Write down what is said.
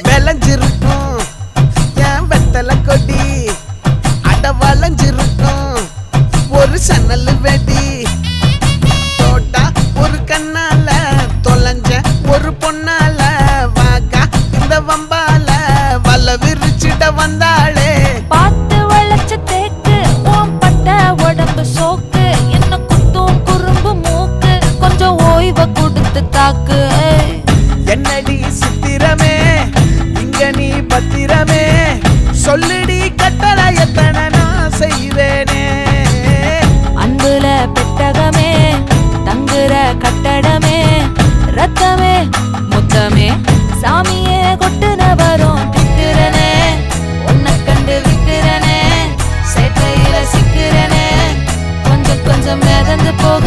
விளைஞ்சிருக்கும் என் வெத்தலை கொடி அட வளைஞ்சிருக்கும் ஒரு சன்னல் வெடி தோட்டா ஒரு கண்ணால தொலைஞ்ச ஒரு பொண்ணால வாக்கா இந்த வம்பால வல்ல விரிச்சிட வந்தாளே பார்த்து வளைச்ச தேக்கு ஓம் பட்ட உடம்பு சோக்கு என்ன குத்தும் குறும்பு மூக்கு கொஞ்சம் ஓய்வை கொடுத்து தாக்கு என்னடி சித்திரமே இங்க நீ பத்திரமே சொல்லுடி கட்டளை எத்தனை நான் செய்வேனே அன்புல பெட்டகமே தங்குற கட்டடமே ரத்தமே முத்தமே சாமியே கொட்டுன வரும் திக்கிறனே உன்னை கண்டு விக்கிறனே சேட்டையில சிக்கிறனே கொஞ்சம் கொஞ்சம் மிதந்து போக